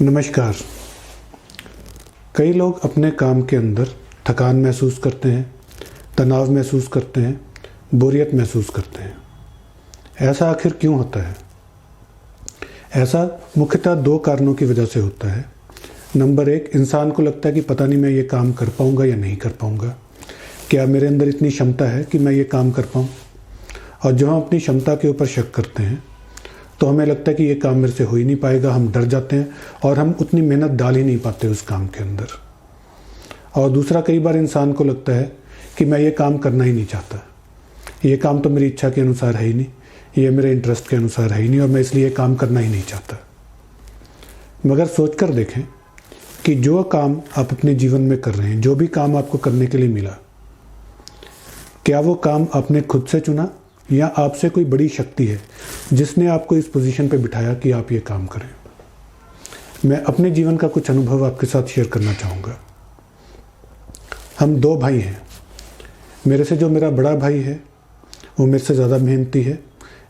नमस्कार। कई लोग अपने काम के अंदर थकान महसूस करते हैं, तनाव महसूस करते हैं, बोरियत महसूस करते हैं। ऐसा आखिर क्यों होता है? ऐसा मुख्यतः दो कारणों की वजह से होता है। नंबर एक, इंसान को लगता है कि पता नहीं मैं ये काम कर पाऊँगा या नहीं कर पाऊँगा। क्या मेरे अंदर इतनी क्षमता है कि मैं ये काम कर पाऊँ? और जब हम अपनी क्षमता के ऊपर शक करते हैं तो हमें लगता है कि ये काम मेरे से हो ही नहीं पाएगा। हम डर जाते हैं और हम उतनी मेहनत डाल ही नहीं पाते उस काम के अंदर। और दूसरा, कई बार इंसान को लगता है कि मैं ये काम करना ही नहीं चाहता, ये काम तो मेरी इच्छा के अनुसार है ही नहीं, ये मेरे इंटरेस्ट के अनुसार है ही नहीं और मैं इसलिए ये काम करना ही नहीं चाहता। मगर सोच कर देखें कि जो काम आप अपने जीवन में कर रहे हैं, जो भी काम आपको करने के लिए मिला, क्या वो काम आपने खुद से चुना या आपसे कोई बड़ी शक्ति है जिसने आपको इस पोजीशन पे बिठाया कि आप ये काम करें? मैं अपने जीवन का कुछ अनुभव आपके साथ शेयर करना चाहूँगा। हम दो भाई हैं। मेरे से जो मेरा बड़ा भाई है वो मेरे से ज़्यादा मेहनती है,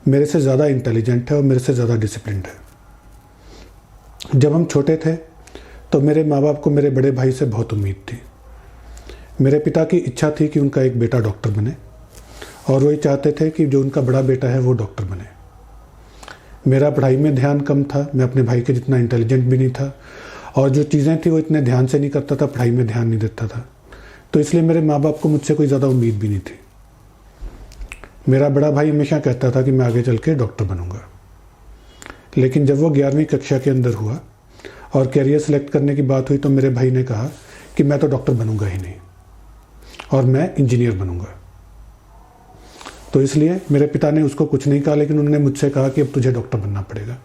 मेरे से ज़्यादा इंटेलिजेंट है और मेरे से ज़्यादा डिसिप्लिन्ड है। जब हम छोटे थे तो मेरे माँ बाप को मेरे बड़े भाई से बहुत उम्मीद थी। मेरे पिता की इच्छा थी कि उनका एक बेटा डॉक्टर बने और वो ये चाहते थे कि जो उनका बड़ा बेटा है वो डॉक्टर बने। मेरा पढ़ाई में ध्यान कम था, मैं अपने भाई के जितना इंटेलिजेंट भी नहीं था और जो चीज़ें थी वो इतने ध्यान से नहीं करता था, पढ़ाई में ध्यान नहीं देता था। तो इसलिए मेरे माँ बाप को मुझसे कोई ज़्यादा उम्मीद भी नहीं थी। मेरा बड़ा भाई हमेशा कहता था कि मैं आगे चल के डॉक्टर बनूंगा। लेकिन जब वो 11वीं कक्षा के अंदर हुआ और कैरियर सेलेक्ट करने की बात हुई तो मेरे भाई ने कहा कि मैं तो डॉक्टर बनूंगा ही नहीं और मैं इंजीनियर बनूंगा। तो इसलिए मेरे पिता ने उसको कुछ नहीं कहा, लेकिन उन्होंने मुझसे कहा कि अब तुझे डॉक्टर बनना पड़ेगा।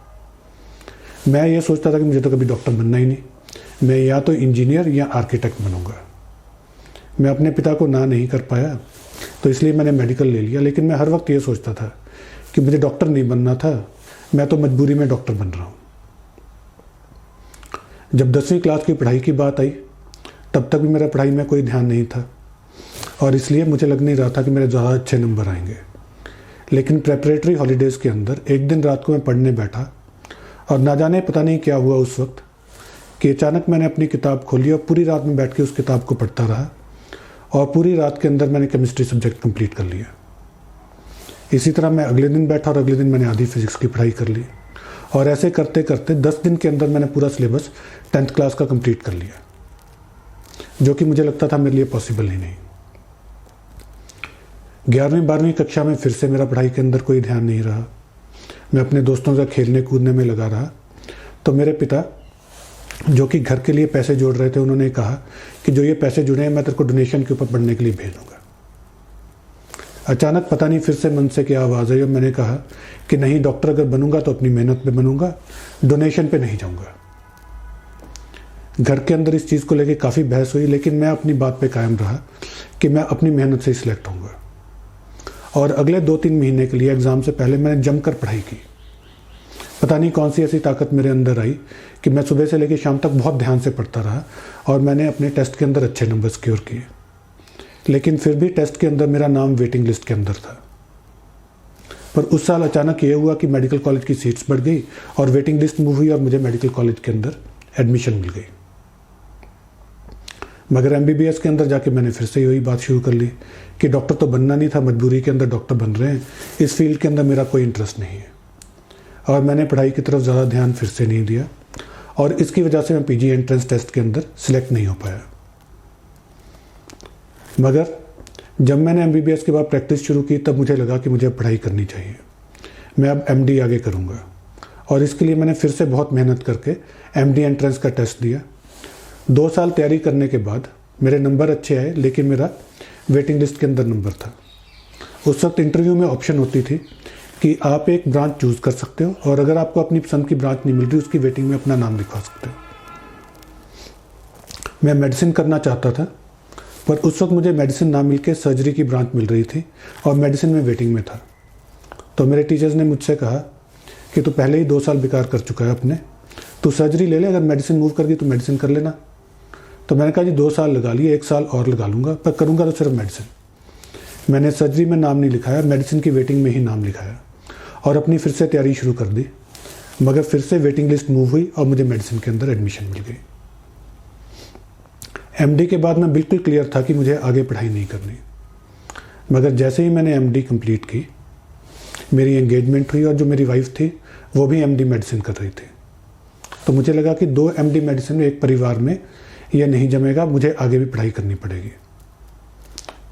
मैं ये सोचता था कि मुझे तो कभी डॉक्टर बनना ही नहीं, मैं या तो इंजीनियर या आर्किटेक्ट बनूंगा। मैं अपने पिता को ना नहीं कर पाया तो इसलिए मैंने मेडिकल ले लिया। लेकिन मैं हर वक्त ये सोचता था कि मुझे डॉक्टर नहीं बनना था, मैं तो मजबूरी में डॉक्टर बन रहा हूँ। जब 10वीं क्लास की पढ़ाई की बात आई तब तक भी मेरा पढ़ाई में कोई ध्यान नहीं था और इसलिए मुझे लग नहीं रहा था कि मेरे ज़्यादा अच्छे नंबर आएंगे। लेकिन प्रेपरेटरी हॉलीडेज़ के अंदर एक दिन रात को मैं पढ़ने बैठा और ना जाने पता नहीं क्या हुआ उस वक्त कि अचानक मैंने अपनी किताब खोली और पूरी रात में बैठ के उस किताब को पढ़ता रहा और पूरी रात के अंदर मैंने केमिस्ट्री सब्जेक्ट कंप्लीट कर लिया। इसी तरह मैं अगले दिन बैठा और अगले दिन मैंने आधी फिजिक्स की पढ़ाई कर ली और ऐसे करते करते 10 दिन के अंदर मैंने पूरा सिलेबस 10th क्लास का कंप्लीट कर लिया, जो कि मुझे लगता था मेरे लिए पॉसिबल ही नहीं। 11वीं 12वीं कक्षा में फिर से मेरा पढ़ाई के अंदर कोई ध्यान नहीं रहा, मैं अपने दोस्तों से खेलने कूदने में लगा रहा। तो मेरे पिता, जो कि घर के लिए पैसे जोड़ रहे थे, उन्होंने कहा कि जो ये पैसे जुड़े हैं मैं तेरे को डोनेशन के ऊपर पढ़ने के लिए भेज दूँगा। अचानक पता नहीं फिर से मन से क्या आवाज़ आई और मैंने कहा कि नहीं, डॉक्टर अगर बनूंगा तो अपनी मेहनत पे बनूंगा, डोनेशन पे नहीं जाऊँगा। घर के अंदर इस चीज़ को लेकर काफ़ी बहस हुई, लेकिन मैं अपनी बात पे कायम रहा कि मैं अपनी मेहनत से ही सिलेक्ट होऊंगा। और अगले 2-3 महीने के लिए एग्ज़ाम से पहले मैंने जमकर पढ़ाई की। पता नहीं कौन सी ऐसी ताकत मेरे अंदर आई कि मैं सुबह से लेकर शाम तक बहुत ध्यान से पढ़ता रहा और मैंने अपने टेस्ट के अंदर अच्छे नंबर सिक्योर किए। लेकिन फिर भी टेस्ट के अंदर मेरा नाम वेटिंग लिस्ट के अंदर था। पर उस साल अचानक ये हुआ कि मेडिकल कॉलेज की सीट्स बढ़ गई और वेटिंग लिस्ट मूव हुई और मुझे मेडिकल कॉलेज के अंदर एडमिशन मिल गई। मगर MBBS के अंदर जाके मैंने फिर से यही बात शुरू कर ली कि डॉक्टर तो बनना नहीं था, मजबूरी के अंदर डॉक्टर बन रहे हैं, इस फील्ड के अंदर मेरा कोई इंटरेस्ट नहीं है। और मैंने पढ़ाई की तरफ ज़्यादा ध्यान फिर से नहीं दिया और इसकी वजह से मैं PG एंट्रेंस टेस्ट के अंदर सिलेक्ट नहीं हो पाया। मगर जब मैंने MBBS के बाद प्रैक्टिस शुरू की तब मुझे लगा कि मुझे पढ़ाई करनी चाहिए, मैं अब MD आगे करूँगा। और इसके लिए मैंने फिर से बहुत मेहनत करके MD एंट्रेंस का टेस्ट दिया। 2 साल तैयारी करने के बाद मेरे नंबर अच्छे आए, लेकिन मेरा वेटिंग लिस्ट के अंदर नंबर था। उस वक्त इंटरव्यू में ऑप्शन होती थी कि आप एक ब्रांच चूज़ कर सकते हो और अगर आपको अपनी पसंद की ब्रांच नहीं मिल रही उसकी वेटिंग में अपना नाम लिखवा सकते हो। मैं मेडिसिन करना चाहता था, पर उस वक्त मुझे मेडिसिन ना मिल के सर्जरी की ब्रांच मिल रही थी और मेडिसिन में वेटिंग में था। तो मेरे टीचर्स ने मुझसे कहा कि तू पहले ही 2 साल बेकार कर चुका है अपने, तू सर्जरी ले ले, अगर मेडिसिन मूव कर गई तो मेडिसिन कर लेना। तो मैंने कहा जी 2 साल लगा लिए, 1 साल और लगा लूँगा, पर करूँगा तो सिर्फ मेडिसिन। मैंने सर्जरी में नाम नहीं लिखाया, मेडिसिन की वेटिंग में ही नाम लिखाया और अपनी फिर से तैयारी शुरू कर दी। मगर फिर से वेटिंग लिस्ट मूव हुई और मुझे मेडिसिन के अंदर एडमिशन मिल गई। एमडी के बाद मैं बिल्कुल क्लियर था कि मुझे आगे पढ़ाई नहीं करनी, मगर जैसे ही मैंने एमडी कंप्लीट की, मेरी एंगेजमेंट हुई और जो मेरी वाइफ थी वो भी एमडी मेडिसिन कर रही थी। तो मुझे लगा कि 2 एमडी मेडिसिन एक परिवार में ये नहीं जमेगा, मुझे आगे भी पढ़ाई करनी पड़ेगी।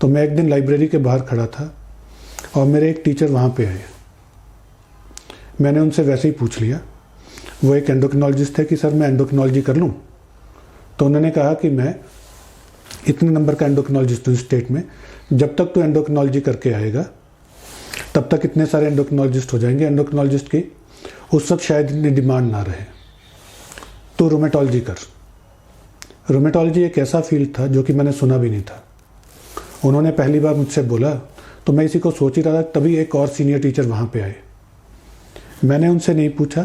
तो मैं एक दिन लाइब्रेरी के बाहर खड़ा था और मेरे एक टीचर वहाँ पे आए। मैंने उनसे वैसे ही पूछ लिया, वो एक एंडोक्रिनोलॉजिस्ट थे, कि सर मैं एंडोक्रिनोलॉजी कर लूँ? तो उन्होंने कहा कि मैं इतने नंबर का एंडोक्रिनोलॉजिस्ट हूँ स्टेट में, जब तक तो एंडोक्रिनोलॉजी करके आएगा तब तक इतने सारे एंडोक्रिनोलॉजिस्ट हो जाएंगे, एंडोक्रिनोलॉजिस्ट की उस वक्त शायद इतनी डिमांड ना रहे, तो रोमेटोलॉजी कर। रोमेटोलॉजी एक ऐसा फील्ड था जो कि मैंने सुना भी नहीं था। उन्होंने पहली बार मुझसे बोला तो मैं इसी को सोच ही रहा था, तभी एक और सीनियर टीचर वहाँ पे आए। मैंने उनसे नहीं पूछा,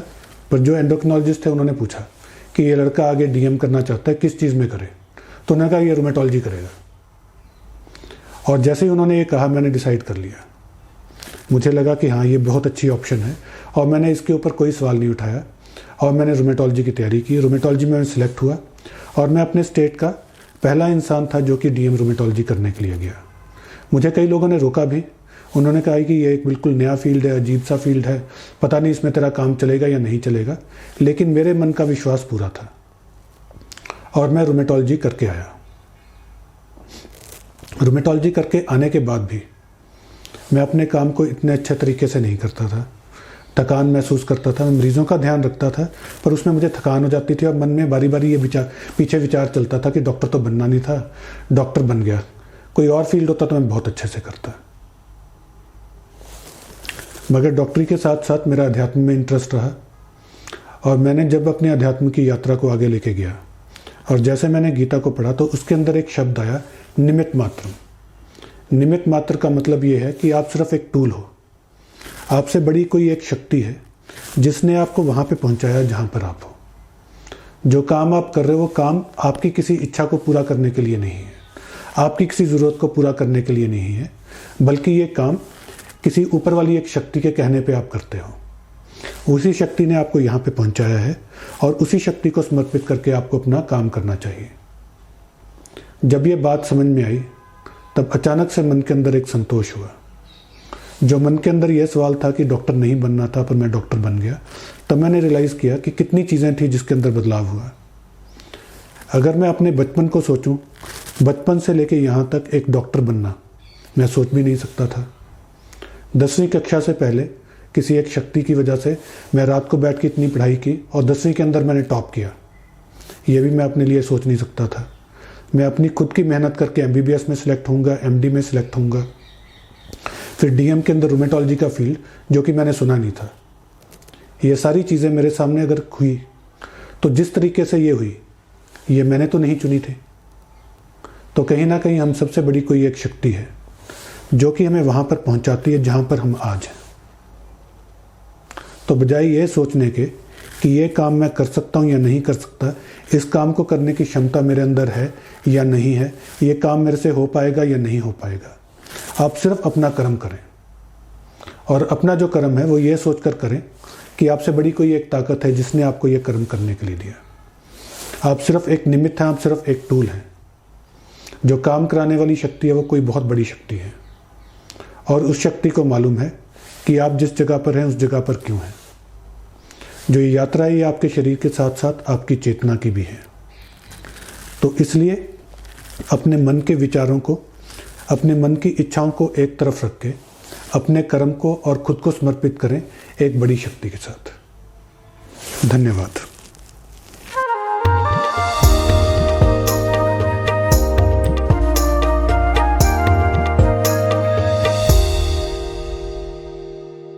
पर जो एंडोक्रिनोलॉजिस्ट थे उन्होंने पूछा कि ये लड़का आगे डीएम करना चाहता है, किस चीज़ में करे? तो उन्होंने कहा ये रोमेटोलॉजी करेगा। और जैसे ही उन्होंने ये कहा, मैंने डिसाइड कर लिया। मुझे लगा कि हाँ, ये बहुत अच्छी ऑप्शन है, और मैंने इसके ऊपर कोई सवाल नहीं उठाया और मैंने रोमेटोलॉजी की तैयारी की। रोमेटोलॉजी में मैं सिलेक्ट हुआ और मैं अपने स्टेट का पहला इंसान था जो कि डीएम रोमेटोलॉजी करने के लिए गया। मुझे कई लोगों ने रोका भी, उन्होंने कहा कि ये एक बिल्कुल नया फील्ड है, अजीब सा फील्ड है, पता नहीं इसमें तेरा काम चलेगा या नहीं चलेगा, लेकिन मेरे मन का विश्वास पूरा था और मैं रोमेटोलॉजी करके आया। रोमेटोलॉजी करके आने के बाद भी मैं अपने काम को इतने अच्छे तरीके से नहीं करता था, थकान महसूस करता था। मैं मरीज़ों का ध्यान रखता था, पर उसमें मुझे थकान हो जाती थी और मन में बारी बारी ये पीछे विचार चलता था कि डॉक्टर तो बनना नहीं था, डॉक्टर बन गया। कोई और फील्ड होता तो मैं बहुत अच्छे से करता। मगर डॉक्टरी के साथ साथ मेरा अध्यात्म में इंटरेस्ट रहा और मैंने जब अपने अध्यात्म की यात्रा को आगे लेके गया और जैसे मैंने गीता को पढ़ा तो उसके अंदर एक शब्द आया, निमित्त मात्र। निमित्त मात्र का मतलब ये है कि आप सिर्फ एक टूल हो, आपसे बड़ी कोई एक शक्ति है जिसने आपको वहाँ पे पहुँचाया जहाँ पर आप हो। जो काम आप कर रहे हो वो काम आपकी किसी इच्छा को पूरा करने के लिए नहीं है, आपकी किसी ज़रूरत को पूरा करने के लिए नहीं है, बल्कि ये काम किसी ऊपर वाली एक शक्ति के कहने पे आप करते हो। उसी शक्ति ने आपको यहाँ पे पहुँचाया है और उसी शक्ति को समर्पित करके आपको अपना काम करना चाहिए। जब ये बात समझ में आई तब अचानक से मन के अंदर एक संतोष हुआ। जो मन के अंदर यह सवाल था कि डॉक्टर नहीं बनना था पर मैं डॉक्टर बन गया, तब मैंने रियलाइज़ किया कि कितनी चीज़ें थी जिसके अंदर बदलाव हुआ। अगर मैं अपने बचपन को सोचूं, बचपन से लेके यहाँ तक एक डॉक्टर बनना मैं सोच भी नहीं सकता था। 10वीं कक्षा से पहले किसी एक शक्ति की वजह से मैं रात को बैठ के इतनी पढ़ाई की और 10वीं के अंदर मैंने टॉप किया, ये भी मैं अपने लिए सोच नहीं सकता था। मैं अपनी खुद की मेहनत करके MBBS में सिलेक्ट होऊंगा, MD में सिलेक्ट होऊंगा, फिर DM के अंदर रोमेटोलॉजी का फील्ड जो कि मैंने सुना नहीं था। ये सारी चीज़ें मेरे सामने अगर हुई तो जिस तरीके से ये हुई, ये मैंने तो नहीं चुनी थी। तो कहीं ना कहीं हम सबसे बड़ी कोई एक शक्ति है जो कि हमें वहाँ पर पहुँचाती है जहाँ पर हम आज हैं। तो बजाय ये सोचने के कि ये काम मैं कर सकता हूँ या नहीं कर सकता, इस काम को करने की क्षमता मेरे अंदर है या नहीं है, ये काम मेरे से हो पाएगा या नहीं हो पाएगा, आप सिर्फ अपना कर्म करें। और अपना जो कर्म है वो ये सोचकर करें कि आपसे बड़ी कोई एक ताकत है जिसने आपको ये कर्म करने के लिए दिया। आप सिर्फ एक निमित्त हैं, आप सिर्फ एक टूल हैं। जो काम कराने वाली शक्ति है वो कोई बहुत बड़ी शक्ति है और उस शक्ति को मालूम है कि आप जिस जगह पर हैं उस जगह पर क्यों हैं। जो ये यात्रा है ये आपके शरीर के साथ साथ आपकी चेतना की भी है। तो इसलिए अपने मन के विचारों को, अपने मन की इच्छाओं को एक तरफ रख के अपने कर्म को और खुद को समर्पित करें एक बड़ी शक्ति के साथ। धन्यवाद।